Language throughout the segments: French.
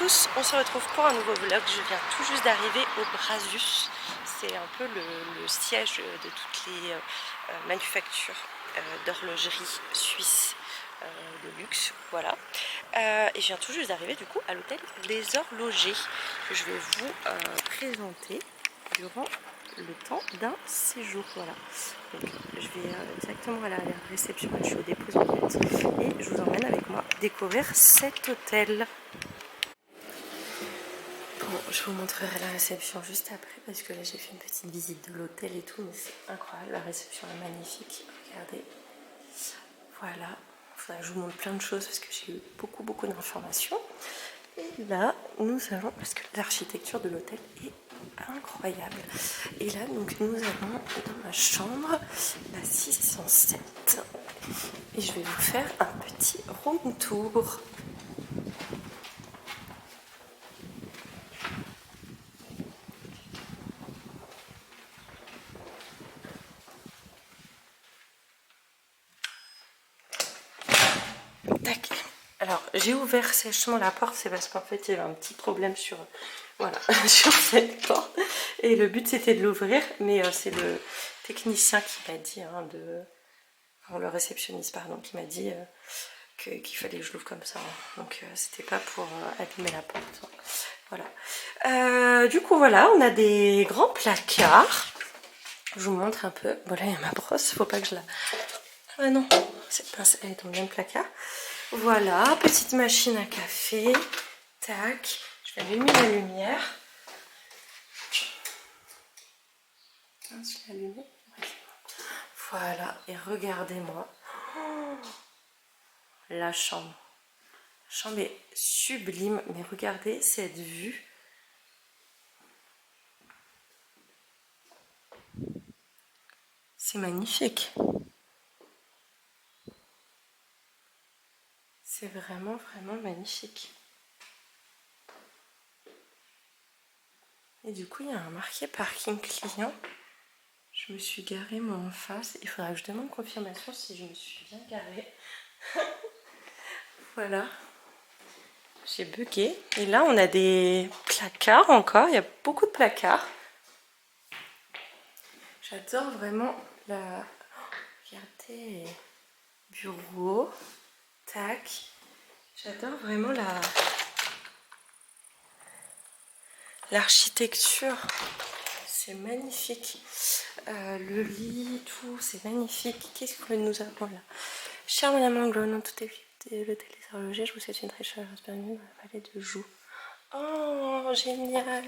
tous, on se retrouve pour un nouveau vlog. Je viens tout juste d'arriver au Brasus. C'est un peu le siège de toutes les manufactures d'horlogerie suisse de luxe, voilà. Et je viens tout juste d'arriver du coup à l'hôtel des Horlogers que je vais vous présenter durant le temps d'un séjour, voilà. Donc je vais directement à la réception, je suis au dépôt et je vous emmène avec moi découvrir cet hôtel. Bon, je vous montrerai la réception juste après parce que là j'ai fait une petite visite de l'hôtel et tout, mais c'est incroyable, la réception est magnifique, regardez. Voilà, il faudra que je vous montre plein de choses parce que j'ai eu beaucoup d'informations. Et là, nous allons, parce que l'architecture de l'hôtel est incroyable. Et là, donc nous allons dans ma chambre, la 607. Et je vais vous faire un petit room tour. Tac. Alors, j'ai ouvert sèchement la porte, c'est parce qu'en fait, il y avait un petit problème sur, voilà, sur cette porte. Et le but, c'était de l'ouvrir, mais c'est le technicien qui m'a dit, le réceptionniste, pardon, qui m'a dit qu'il fallait que je l'ouvre comme ça. Donc, c'était pas pour abîmer la porte. Voilà. Du coup, voilà, on a des grands placards. Je vous montre un peu. Bon, là, il y a ma brosse, faut pas que je la... Ah non, cette pince, elle est dans le même placard. Voilà, petite machine à café. Tac, je vais allumer la lumière. Je l'ai allumée. Voilà, et regardez-moi. Oh, la chambre. La chambre est sublime, mais regardez cette vue. C'est magnifique. C'est vraiment magnifique. Et du coup, il y a un marqué parking client. Je me suis garée moi en face. Il faudra que je demande confirmation si je me suis bien garée. Voilà. J'ai bugué. Et là, on a des placards encore. Il y a beaucoup de placards. J'adore vraiment la... Regardez. Bureau. Tac. J'adore vraiment l'architecture. C'est magnifique. Le lit, tout, c'est magnifique. Qu'est-ce que nous avons là? Chère Madame Anglo, non, tout est vide. L'hôtel des Horlogers, je vous souhaite une très chaleureuse bienvenue dans la vallée de Joux. Oh, génial!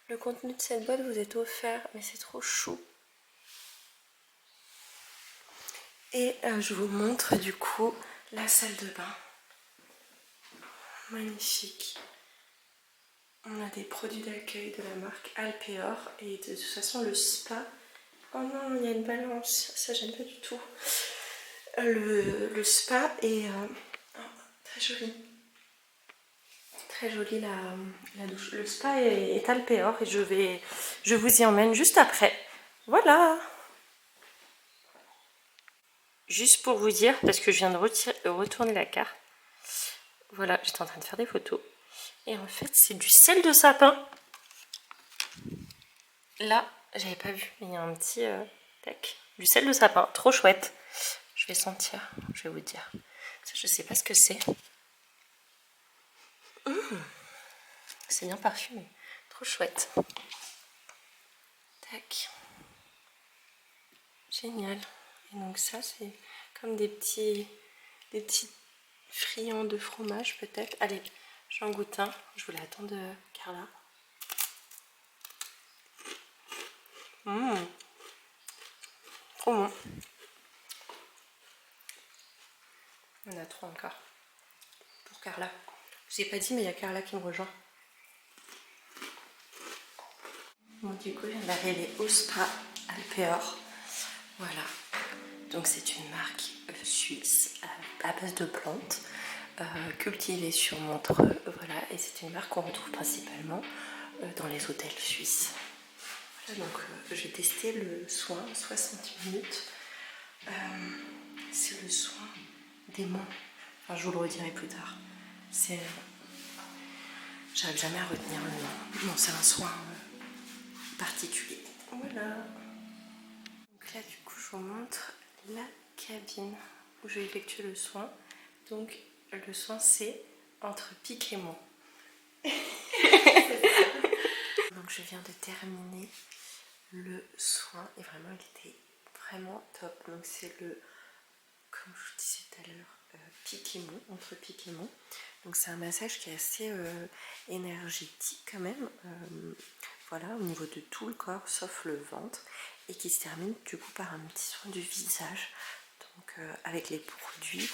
Le contenu de cette boîte vous est offert, mais c'est trop chou. Et je vous montre du coup la salle de bain. Magnifique. On a des produits d'accueil de la marque Alpeor et de toute façon le spa. Oh non, il y a une balance, ça j'aime pas du tout. Le spa est très joli. Très jolie la douche. Le spa est Alpeor et je vous y emmène juste après. Voilà. Juste pour vous dire, parce que je viens de retourner la carte. Voilà, j'étais en train de faire des photos. Et en fait, c'est du sel de sapin. Là, j'avais pas vu, mais il y a un petit... tac. Du sel de sapin, trop chouette. Je vais sentir, je vais vous dire. Ça, je sais pas ce que c'est. C'est bien parfumé. Trop chouette. Tac. Génial. Et donc ça, c'est comme des petits friands de fromage peut-être. Allez, j'en goûte un. Je voulais attendre Carla. Trop bon. On a trois encore. Pour Carla. Je vous ai pas dit, mais il y a Carla qui me rejoint. Bon, du coup, je viens d'arriver au spa Alpeor. Voilà. Donc c'est une marque suisse à base de plantes cultivées sur Montreux. Voilà. Et c'est une marque qu'on retrouve principalement dans les hôtels suisses. Voilà, donc j'ai testé le soin 60 minutes. C'est le soin des mains. Enfin, je vous le redirai plus tard. C'est J'arrive jamais à retenir le nom. Non, c'est un soin particulier. Voilà. Donc là, du coup, je vous montre la cabine où je vais effectuer le soin. Donc, le soin, c'est entre pique et moi. Donc, je viens de terminer le soin et vraiment, il était vraiment top. Donc, c'est le, comme je vous disais tout à l'heure, pique et mon, entre pique et mon. Donc, c'est un massage qui est assez énergétique quand même. Voilà, au niveau de tout le corps, sauf le ventre. Et qui se termine du coup par un petit soin du visage. Donc, avec les produits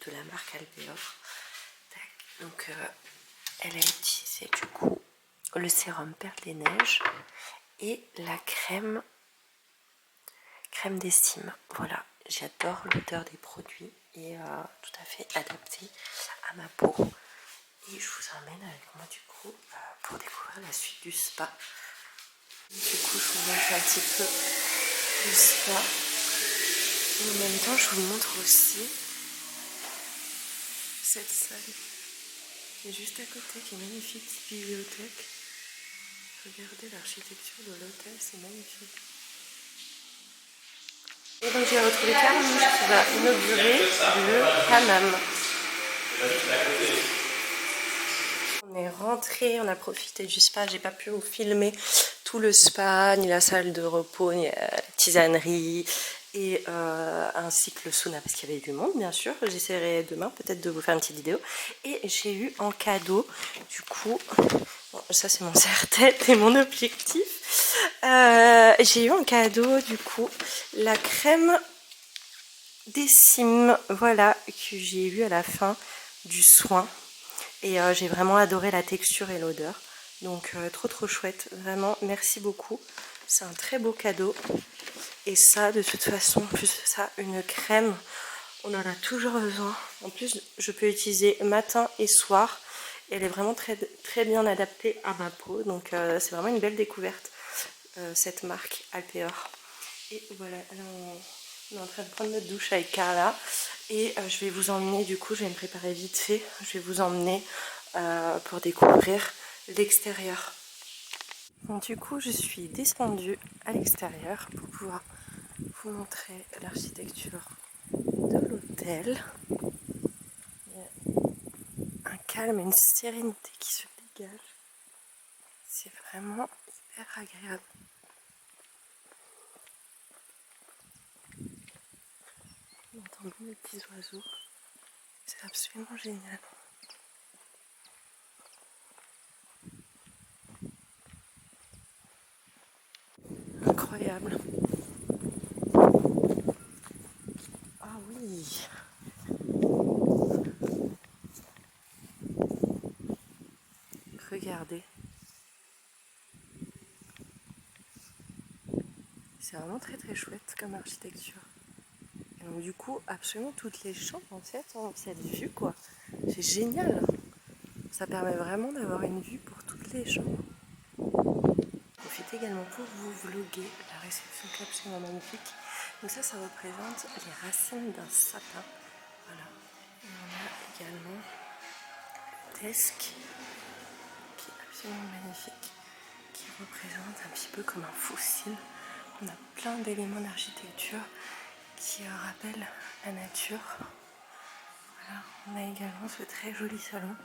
de la marque Alpeor. Donc, elle a utilisé du coup le sérum Perle des Neiges et la crème d'estime. Voilà, j'adore l'odeur des produits et tout à fait adapté à ma peau. Et je vous emmène avec moi du coup pour découvrir la suite du spa. Du coup, je vous montre un petit peu le spa. Et en même temps, je vous montre aussi cette salle qui est juste à côté, qui est magnifique, petite bibliothèque. Regardez l'architecture de l'hôtel, c'est magnifique. Et donc j'ai retrouvé Caramouche qui va inaugurer le hammam. On est rentré, on a profité du spa, j'ai pas pu vous filmer tout le spa, ni la salle de repos, ni la tisanerie, et ainsi que le sauna parce qu'il y avait du monde bien sûr. J'essaierai demain peut-être de vous faire une petite vidéo. Et j'ai eu en cadeau, du coup, bon, ça c'est mon serre-tête et mon objectif. J'ai eu en cadeau du coup la crème d'estime, voilà, que j'ai eu à la fin du soin. Et j'ai vraiment adoré la texture et l'odeur. Donc trop chouette, vraiment merci beaucoup. C'est un très beau cadeau. Et ça, de toute façon, plus ça, une crème, on en a toujours besoin. En plus, je peux l'utiliser matin et soir. Et elle est vraiment très bien adaptée à ma peau. Donc c'est vraiment une belle découverte, cette marque Alpeor. Et voilà, là on est en train de prendre notre douche avec Carla. Et je vais vous emmener, du coup, je vais me préparer vite fait. Je vais vous emmener pour découvrir l'extérieur. Du coup, je suis descendue à l'extérieur pour pouvoir vous montrer l'architecture de l'hôtel. Il y a un calme et une sérénité qui se dégagent. C'est vraiment hyper agréable. On entend bien les petits oiseaux. C'est absolument génial. Incroyable. Ah oui. Regardez. C'est vraiment très chouette comme architecture. Et donc du coup, absolument toutes les chambres en fait ont cette vue quoi. C'est génial. Ça permet vraiment d'avoir une vue pour toutes les chambres. Profite également pour vous vlogger la réception qui est absolument magnifique. Donc ça représente les racines d'un sapin. Voilà. Et on a également le desk qui est absolument magnifique, qui représente un petit peu comme un fossile. On a plein d'éléments d'architecture qui rappellent la nature. Voilà. On a également ce très joli salon.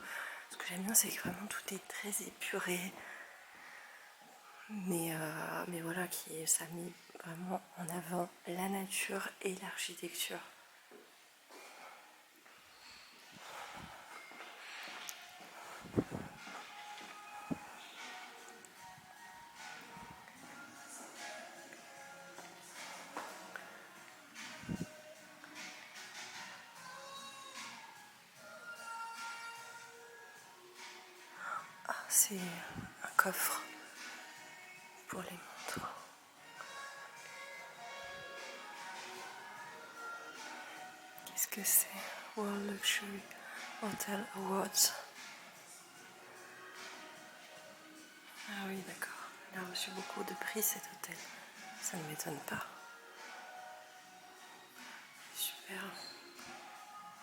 Ce que j'aime bien, c'est que vraiment tout est très épuré. Mais voilà, ça a mis vraiment en avant la nature et l'architecture. Ah, c'est un coffre pour les montres. Qu'est-ce que c'est? World Luxury Hotel Awards. Ah oui, d'accord. Il a reçu beaucoup de prix cet hôtel. Ça ne m'étonne pas. Super.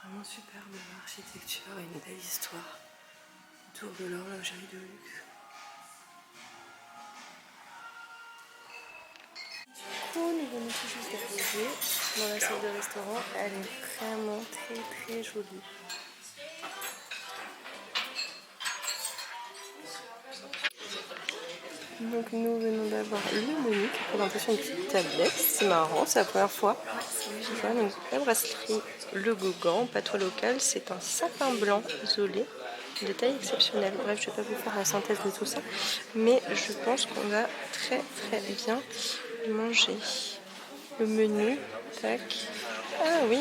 Vraiment superbe architecture et une belle histoire. Tour de l'horlogerie de luxe. Du coup, nous venons tout juste d'arriver dans la salle de restaurant. Elle est vraiment très jolie. Donc nous venons d'avoir le menu qui présente sur une petite tablette. C'est marrant, c'est la première fois. Voilà, donc la brasserie Le Gauguin, patois local, c'est un sapin blanc isolé de taille exceptionnelle. Bref, je ne vais pas vous faire la synthèse de tout ça, mais je pense qu'on va très bien manger. Le menu, tac. Ah oui,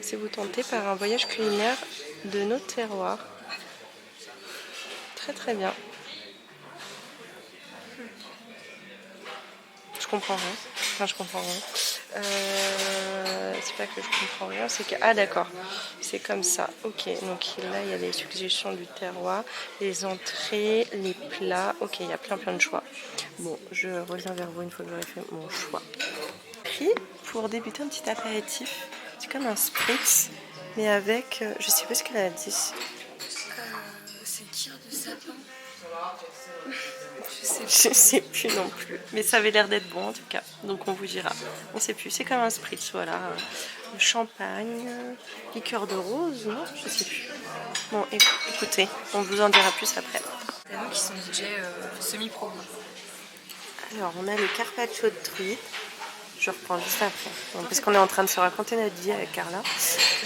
c'est vous tenter par un voyage culinaire de nos terroirs. Très bien. Je comprends rien. Enfin, je comprends rien. C'est pas que je comprends rien, c'est que... Ah d'accord, c'est comme ça. Ok, donc là, il y a les suggestions du terroir, les entrées, les plats. Ok, il y a plein de choix. Bon, je reviens vers vous une fois que j'aurai fait mon choix. Prix pour débuter un petit apéritif. C'est comme un spritz, mais avec... je sais pas ce qu'elle a dit. C'est tire de sapin. Je sais plus non plus. Mais ça avait l'air d'être bon en tout cas. Donc on vous dira. On sait plus. C'est comme un spritz, voilà. Champagne, liqueur de rose, non? Je sais plus. Bon, écoutez, on vous en dira plus après. Qui sont déjà semi-pro. Alors, on a le carpaccio de truite. Je reprends juste après. Donc, parce qu'on est en train de se raconter notre vie avec Carla.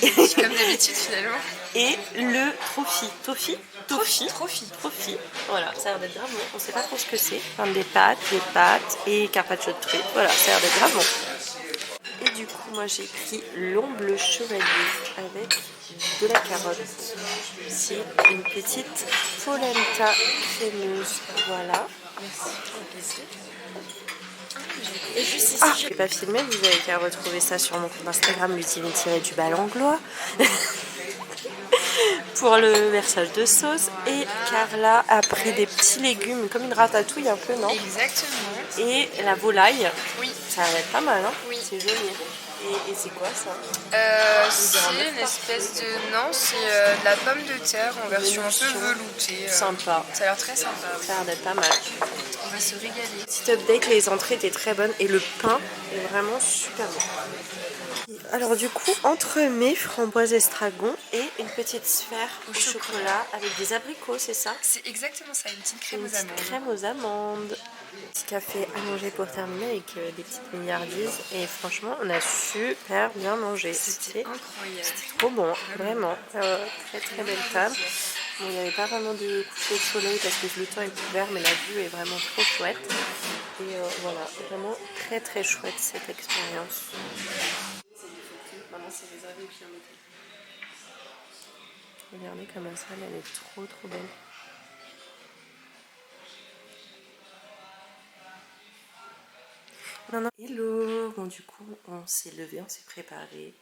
Comme d'habitude finalement. Et le trophy. Trophy. Voilà, ça a l'air d'être grave bon. On sait pas trop ce que c'est. Enfin, des pâtes et carpaccio de truite. Voilà, ça a l'air d'être grave bon. Et du coup, moi j'ai pris l'omble chevalier avec de la carotte. C'est une petite polenta crémeuse. Voilà. Merci. Et juste ici, je ne vais pas filmer, vous avez qu'à retrouver ça sur mon compte Instagram, Lutine-du-bas-Langlois. Pour le versage de sauce. Et Carla a pris des petits légumes, comme une ratatouille un peu, non? Exactement. Et la volaille. Oui. Ça va être pas mal, hein? Oui. C'est joli. Et c'est quoi ça? C'est une espèce de... Non, c'est de la pomme de terre en version un peu veloutée. Sympa. Ça a l'air très sympa. Ça a l'air d'être pas mal. On va se régaler. Petit update, les entrées étaient très bonnes et le pain est vraiment super bon. Alors du coup, entremets, framboise estragon et une petite sphère au chocolat avec des abricots, c'est ça? C'est exactement ça, une petite crème Une aux petite amandes. crème aux amandes. Petit café à manger pour terminer avec des petites milliardises. Et franchement, on a super bien mangé. C'était incroyable. C'était trop bon, vraiment. Très belle table. Bon, il n'y avait pas vraiment de coucher de soleil parce que le temps est couvert, mais la vue est vraiment trop chouette. Et voilà, vraiment très chouette cette expérience. Regardez comme la salle, elle est trop belle. Non. Hello. Bon, du coup, on s'est levé, on s'est préparé.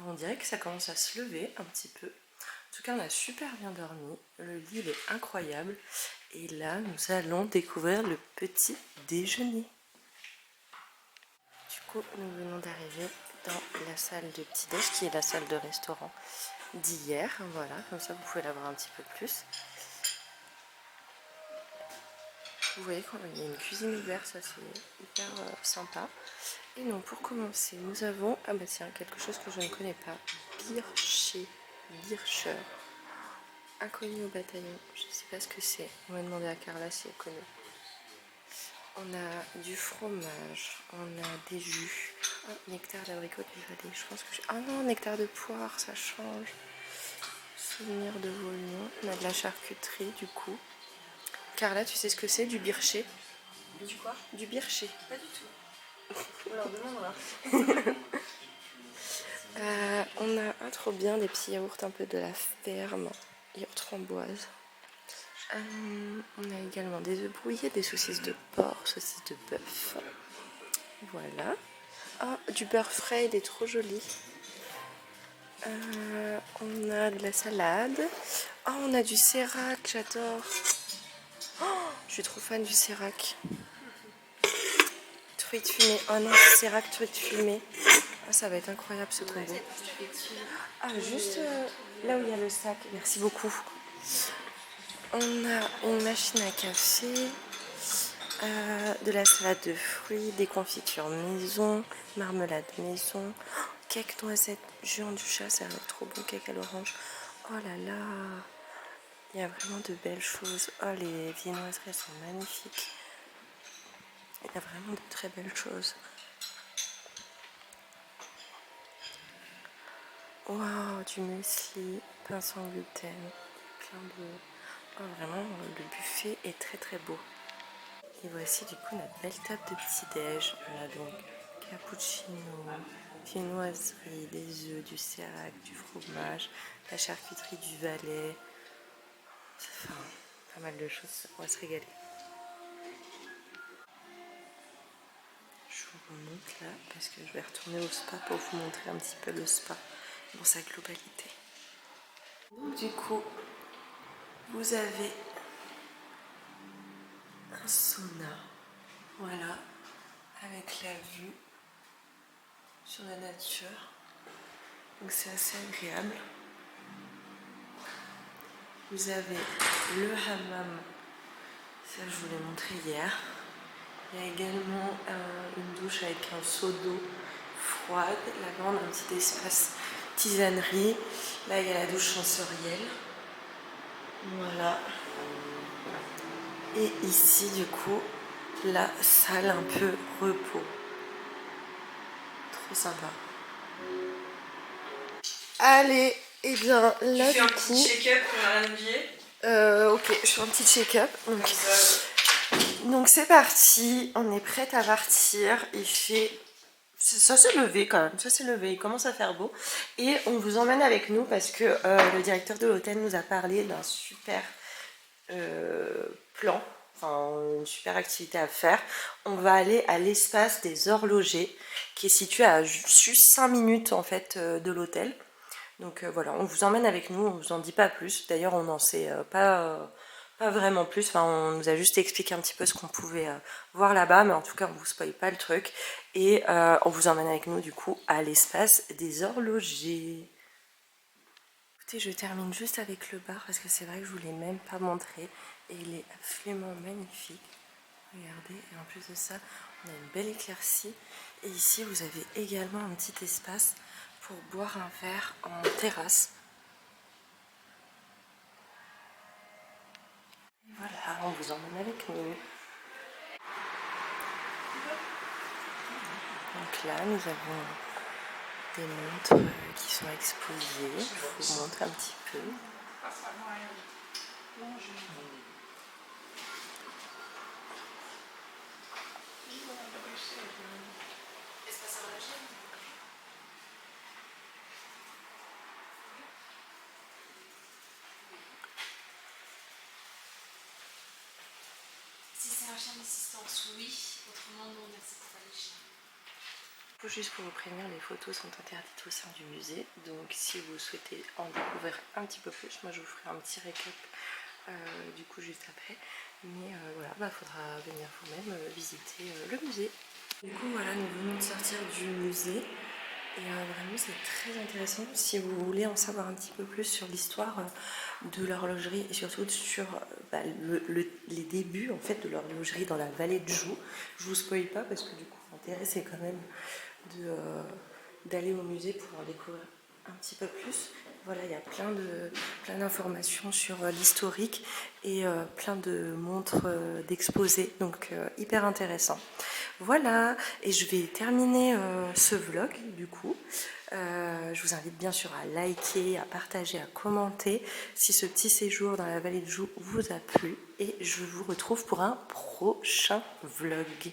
On dirait que ça commence à se lever un petit peu. En tout cas, on a super bien dormi. Le lit il est incroyable. Et là, nous allons découvrir le petit déjeuner. Du coup, nous venons d'arriver dans la salle de petit-déj, qui est la salle de restaurant d'hier. Voilà, comme ça, vous pouvez la voir un petit peu plus. Vous voyez qu'il y a une cuisine ouverte, ça c'est hyper sympa. Et donc pour commencer, nous avons, ah bah tiens, quelque chose que je ne connais pas, Bircher, inconnu au bataillon, je ne sais pas ce que c'est, on va demander à Carla si elle connaît. On a du fromage, on a des jus, nectar d'abricot du Valais, je pense que j'ai... Ah non, nectar de poire, ça change. Souvenir de Volnyon, on a de la charcuterie du coup. Carla, tu sais ce que c'est du bircher? Du quoi? Du bircher. Pas du tout. On leur demandera. On a trop bien des petits yaourts un peu de la ferme, yaourt framboise. On a également des œufs brouillés, des saucisses de porc, saucisses de bœuf. Voilà. Du beurre frais, il est trop joli. On a de la salade. On a du sérac, j'adore. Je suis trop fan du sérac. Truite fumée. Oh non, sérac, truite fumée. Ça va être incroyable ce combo. Juste là où il y a le sac. Merci beaucoup. On a une machine à café, de la salade de fruits, des confitures maison, marmelade maison, cake noisette, jus en ducha, ça va être trop bon, cake à l'orange. Oh là là, il y a vraiment de belles choses. Oh, les viennoiseries sont magnifiques. Il y a vraiment de très belles choses. Waouh, du muesli, pain sans gluten, plein de... Oh, vraiment, le buffet est très très beau. Et voici du coup notre belle table de petit-déj. On a donc cappuccino, viennoiserie, des œufs, du cérac, du fromage, la charcuterie du Valais. Enfin, pas mal de choses, on va se régaler. Je vous remonte là parce que je vais retourner au spa pour vous montrer un petit peu le spa dans sa globalité. Donc du coup, vous avez un sauna, voilà, avec la vue sur la nature. Donc c'est assez agréable. Vous avez le hammam, ça je vous l'ai montré hier. Il y a également une douche avec un seau d'eau froide. Là-bas on a un petit espace tisanerie. Là il y a la douche sensorielle. Voilà. Et ici du coup, la salle un peu repos. Trop sympa. Allez, et bien là du coup... Tu fais un petit check-up, on a rien oublié. Ok, je fais un petit check-up. Donc c'est parti, on est prête à partir. Il fait... Ça s'est levé quand même, ça s'est levé, il commence à faire beau. Et on vous emmène avec nous parce que le directeur de l'hôtel nous a parlé d'un super plan, enfin une super activité à faire. On va aller à l'espace des horlogers qui est situé à juste 5 minutes en fait de l'hôtel. Donc voilà, on vous emmène avec nous, on vous en dit pas plus. D'ailleurs on n'en sait pas vraiment plus, enfin, on nous a juste expliqué un petit peu ce qu'on pouvait voir là-bas, mais en tout cas on vous spoile pas le truc. Et on vous emmène avec nous du coup à l'espace des horlogers. Écoutez, je termine juste avec le bar parce que c'est vrai que je vous l'ai même pas montré. Et il est absolument magnifique. Regardez, et en plus de ça, on a une belle éclaircie. Et ici vous avez également un petit espace pour boire un verre en terrasse. Et voilà, on vous emmène avec nous. Donc là, nous avons des montres qui sont exposées. Je vous montre un petit peu. Si c'est un chien d'assistance, oui. Autrement, non, on n'accepte pas les chiens. Juste pour vous prévenir, les photos sont interdites au sein du musée. Donc si vous souhaitez en découvrir un petit peu plus, moi je vous ferai un petit récap du coup juste après. Mais voilà, faudra venir vous-même visiter le musée. Du coup voilà, nous venons de sortir du musée. Et vraiment c'est très intéressant si vous voulez en savoir un petit peu plus sur l'histoire de l'horlogerie et surtout sur les débuts en fait de l'horlogerie dans la vallée de Joux. Je vous spoil pas parce que du coup l'intérêt c'est quand même d'aller au musée pour en découvrir un petit peu plus. Voilà, il y a plein d'informations sur l'historique et plein de montres d'exposés, donc hyper intéressant. Voilà, et je vais terminer ce vlog du coup. Je vous invite bien sûr à liker, à partager, à commenter si ce petit séjour dans la vallée de Joux vous a plu. Et je vous retrouve pour un prochain vlog.